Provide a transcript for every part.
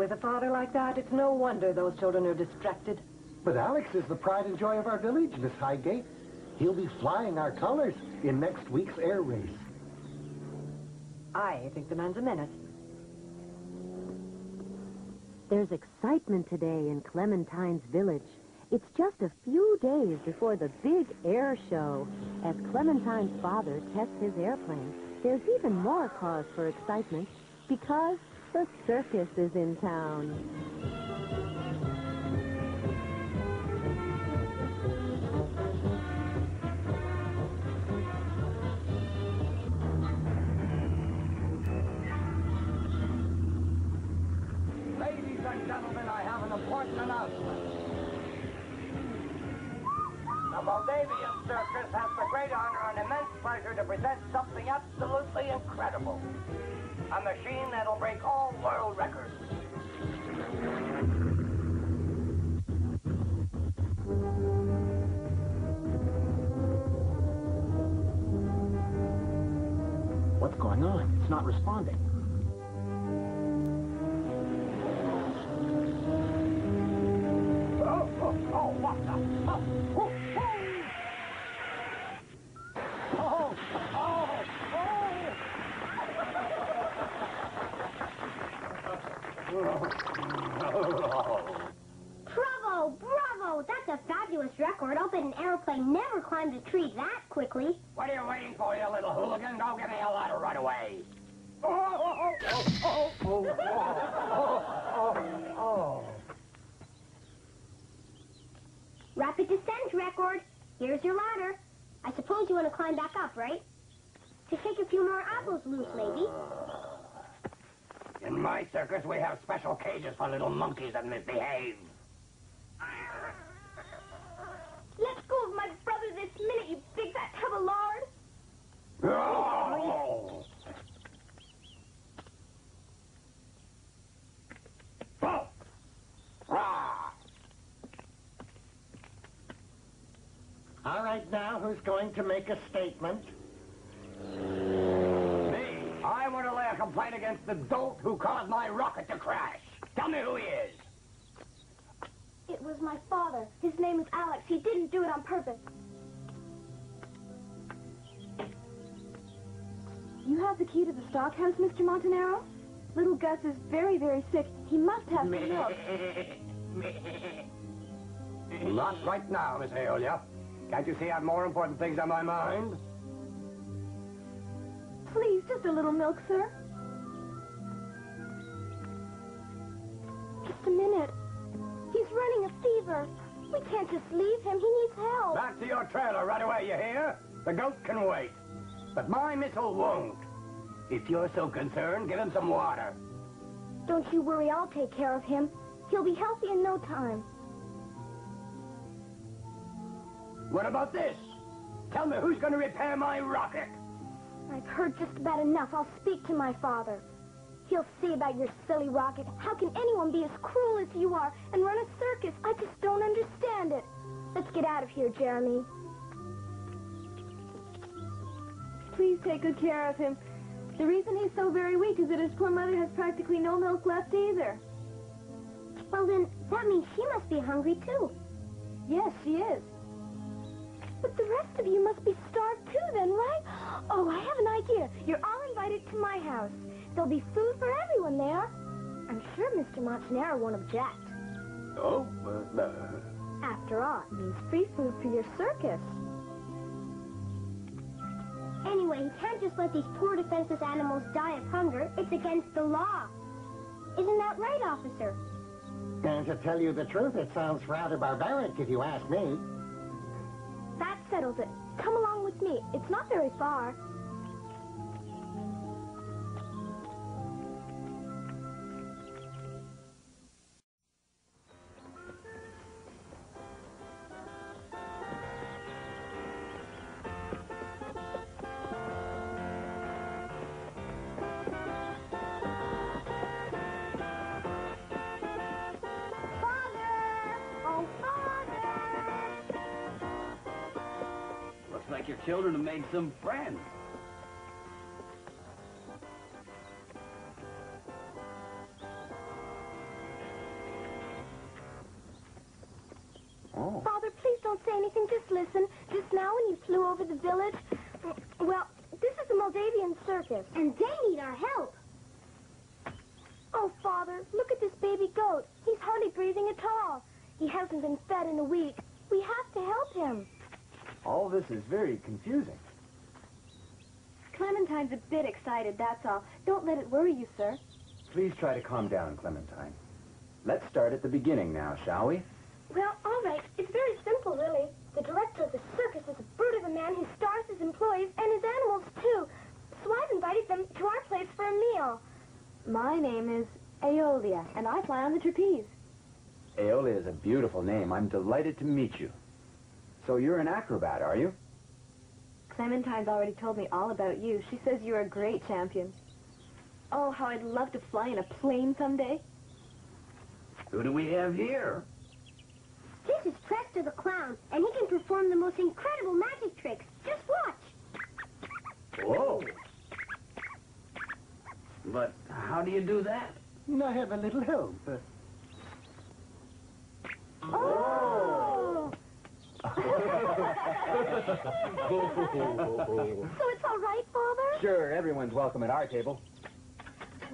With a father like that, it's no wonder those children are distracted. But Alex is the pride and joy of our village, Miss Highgate. He'll be flying our colors in next week's air race. I think the man's a menace. There's excitement today in Clementines Village. It's just a few days before the big air show. As Clementine's father tests his airplane, there's even more cause for excitement because the circus is in town. Ladies and gentlemen, I have an important announcement. The Moldavian Circus has the great honor and immense pleasure to present something absolutely incredible. A machine that'll break all world records. What's going on? It's not responding. Oh, what the? Bravo, bravo! That's a fabulous record. I'll bet an airplane never climbed a tree that quickly. What are you waiting for, you little hooligan? Go get the hell out of right away. Rapid descent record. Here's your ladder. I suppose you want to climb back up, right? To take a few more apples loose, maybe. In my circus, we have special cages for little monkeys that misbehave. Let go of my brother this minute, you big fat tub of lard. Oh. Oh. Ah. All right, now, who's going to make a statement? Me. I want to lay a complaint against the dolt who caused my rocket to crash. Tell me who he is. It was my father. His name is Alex. He didn't do it on purpose. You have the key to the stockhouse, Mr. Montanaro? Little Gus is very, very sick. He must have some milk. Not right now, Miss Aeolia. Can't you see I have more important things on my mind? Please, just a little milk, sir. Just a minute. He's running a fever. We can't just leave him. He needs help. Back to your trailer right away, you hear? The goat can wait. But my missile won't. If you're so concerned, give him some water. Don't you worry. I'll take care of him. He'll be healthy in no time. What about this? Tell me who's going to repair my rocket? I've heard just about enough. I'll speak to my father. He'll see about your silly rocket. How can anyone be as cruel as you are and run a circus? I just don't understand it. Let's get out of here, Jeremy. Please take good care of him. The reason he's so very weak is that his poor mother has practically no milk left either. Well, then, that means she must be hungry, too. Yes, she is. But the rest of you must be starved, too, then, right? Oh, I have an idea. You're all invited to my house. There'll be food for everyone there. I'm sure Mr. Montanaro won't object. Oh, After all, it means free food for your circus. Anyway, you can't just let these poor defenseless animals die of hunger. It's against the law. Isn't that right, officer? And to tell you the truth, it sounds rather barbaric if you ask me. That settles it. Come along with me. It's not very far. Like your children have made some friends. don't say anything. Just listen. Just now when you flew over the village, well, this is the Moldavian circus. And they need our help. Oh, Father, look at this baby goat. He's hardly breathing at all. He hasn't been fed in a week. We have to help him. All this is very confusing. Clementine's a bit excited, that's all. Don't let it worry you, sir. Please try to calm down, Clementine. Let's start at the beginning now, shall we? Well, all right. It's very simple, really. The director of the circus is a brute of a man who stars his employees and his animals, too. So I've invited them to our place for a meal. My name is Aeolia, and I fly on the trapeze. Aeolia is a beautiful name. I'm delighted to meet you. So you're an acrobat, are you? Clementine's already told me all about you. She says you're a great champion. Oh, how I'd love to fly in a plane someday. Who do we have here? This is Presto the Clown, and he can perform the most incredible magic tricks. Just watch. Whoa. But how do you do that? I have a little help. Oh! So it's all right, Father? Sure, everyone's welcome at our table.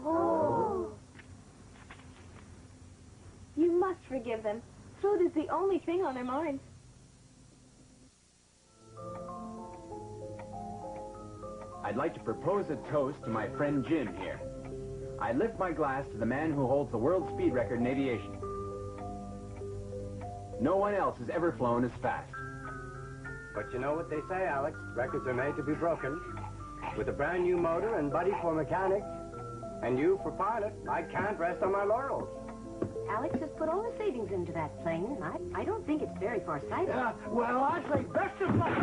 Oh. You must forgive them. Food is the only thing on their minds. I'd like to propose a toast to my friend Jim here. I lift my glass to the man who holds the world speed record in aviation. No one else has ever flown as fast. But you know what they say, Alex. Records are made to be broken. With a brand new motor and Buddy for mechanic, and you for pilot, I can't rest on my laurels. Alex has put all the savings into that plane, and I don't think it's very farsighted. Well, I say best of luck.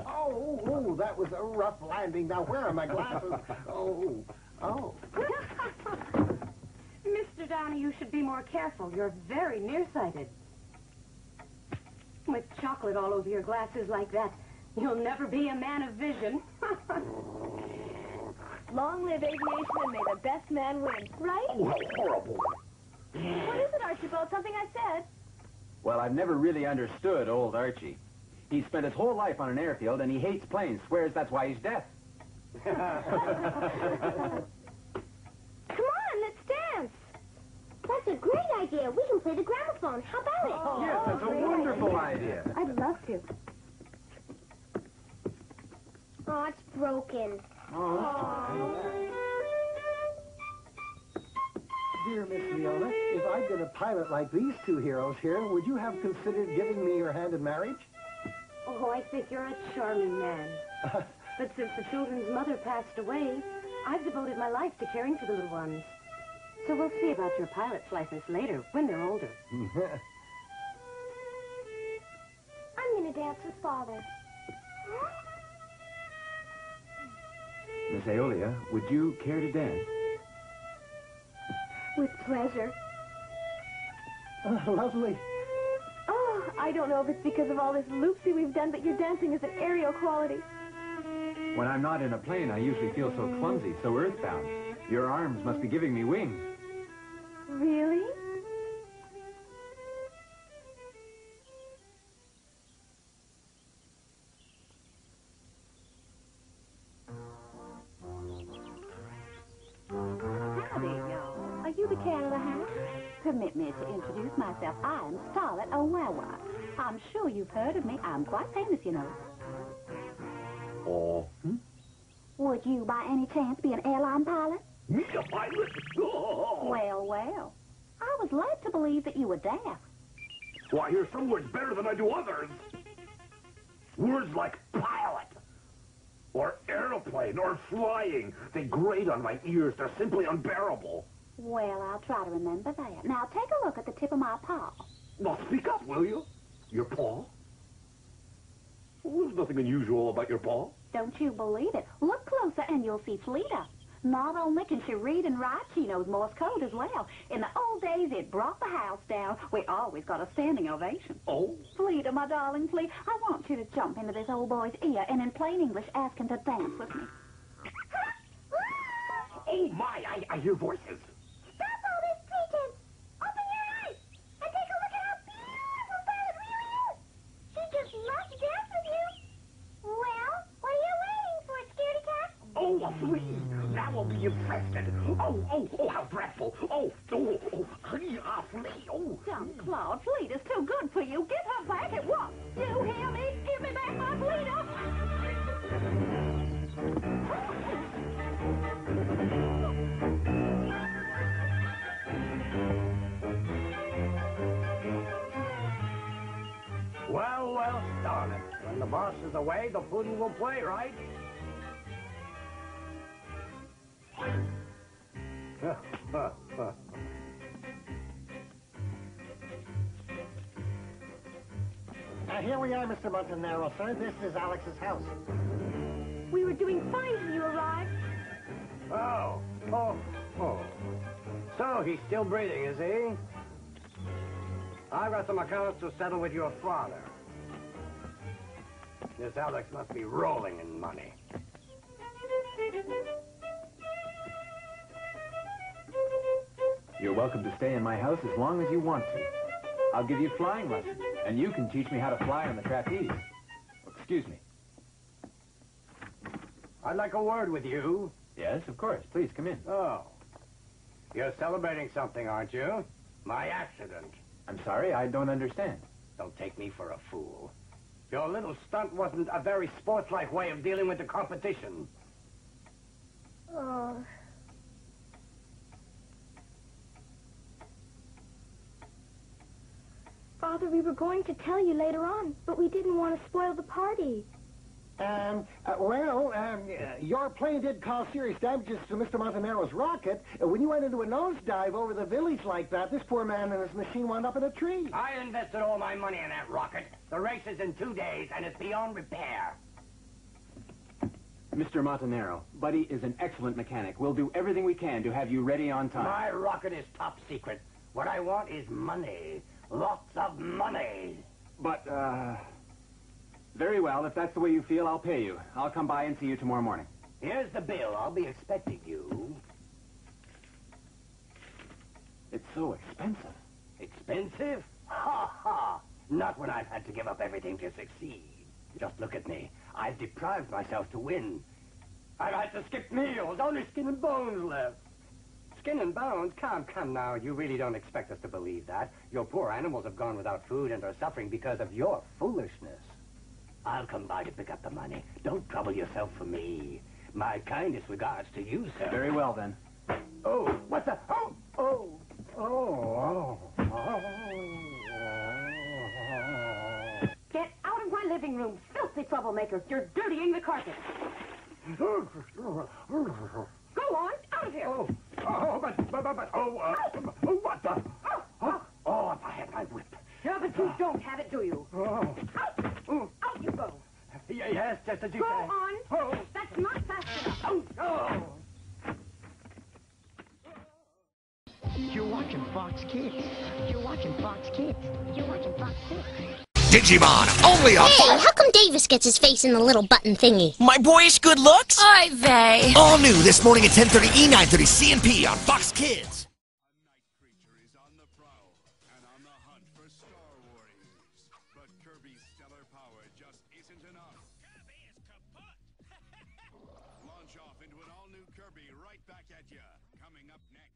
Oh, that was a rough landing. Now, where are my glasses? Oh. Mr. Downey, you should be more careful. You're very nearsighted. With chocolate all over your glasses like that, you'll never be a man of vision. Long live aviation and may the best man win. Right? Oh, how horrible. What is it, Archibald? Something I said? Well, I've never really understood old Archie. He spent his whole life on an airfield, and he hates planes, swears that's why he's deaf. Come on, let's dance. That's a great idea. We can play the gramophone. How about it? Yes, that's a wonderful idea. I'd love to. Oh, it's broken. Dear Miss Leona, if I'd been a pilot like these two heroes here, would you have considered giving me your hand in marriage? Oh, I think you're a charming man. But since the children's mother passed away, I've devoted my life to caring for the little ones. So we'll see about your pilot's license later, when they're older. I'm going to dance with Father. Miss Aeolia, would you care to dance? With pleasure. Lovely. Oh, I don't know if it's because of all this loopsy we've done, but your dancing is an aerial quality. When I'm not in a plane, I usually feel so clumsy, so earthbound. Your arms must be giving me wings. Really? Howdy, y'all. Are you the cat of the house? Permit me to introduce myself. I'm Starlet O'Wawa. I'm sure you've heard of me. I'm quite famous, you know. Oh. Would you, by any chance, be an airline pilot? Me, a pilot? Oh. Well. I was led to believe that you were deaf. Well, I hear some words better than I do others. Words like pilot, or aeroplane, or flying. They grate on my ears. They're simply unbearable. Well, I'll try to remember that. Now, take a look at the tip of my paw. Now, speak up, will you? Your paw? Well, there's nothing unusual about your paw. Don't you believe it? Look closer and you'll see Fleeta. Not only can she read and write, she knows Morse code as well. In the old days, it brought the house down. We always got a standing ovation. Oh? Fleeta, my darling, Fleeta, I want you to jump into this old boy's ear and in plain English ask him to dance with me. Oh, my, I hear voices. Stop all this pretense. Open your eyes and take a look at how beautiful Violet really is. She Flee! Now I'll be infested! Oh, how dreadful! Oh, flee! Oh! Dumb Cloud, Fleeta's too good for you. Get her back at once. You hear me? Give me back my Fleeta! Well, darn it. When the boss is away, the pudding will play, right? Here we are, Mr. Montanaro, sir. This is Alex's house. We were doing fine till you arrived. Oh. So he's still breathing, is he? I've got some accounts to settle with your father. This Alex must be rolling in money. You're welcome to stay in my house as long as you want to. I'll give you flying lessons, and you can teach me how to fly on the trapeze. Excuse me. I'd like a word with you. Yes, of course. Please, come in. Oh. You're celebrating something, aren't you? My accident. I'm sorry, I don't understand. Don't take me for a fool. Your little stunt wasn't a very sports-like way of dealing with the competition. Oh. Father, we were going to tell you later on, but we didn't want to spoil the party. Your plane did cause serious damages to Mr. Montanaro's rocket. When you went into a nosedive over the village like that, this poor man and his machine wound up in a tree. I invested all my money in that rocket. The race is in 2 days, and it's beyond repair. Mr. Montanaro, Buddy is an excellent mechanic. We'll do everything we can to have you ready on time. My rocket is top secret. What I want is money. Lots of money. But, very well. If that's the way you feel, I'll pay you. I'll come by and see you tomorrow morning. Here's the bill. I'll be expecting you. It's so expensive. Expensive? Ha ha! Not when I've had to give up everything to succeed. Just look at me. I've deprived myself to win. I've had to skip meals. Only skin and bones left. Skin and bones? Come now. You really don't expect us to believe that. Your poor animals have gone without food and are suffering because of your foolishness. I'll come by to pick up the money. Don't trouble yourself for me. My kindest regards to you, sir. Very well, then. Oh, what the? Oh. Get out of my living room, filthy troublemakers. You're dirtying the carpet. Go on, out of here. What the? Oh, if I had my whip. Yeah, but you don't have it, do you? Out you go. Yes, just as you Go say. on. That's not fast enough. You're watching Fox Kids. You're watching Fox Kids. You're watching Fox Kids. Digimon, only on Hey, how come Davis gets his face in the little button thingy? My boyish good looks? Oy vey. All new this morning at 10:30 E930 CNP on Fox Kids. Launch off into an all-new Kirby right back at you. Coming up next.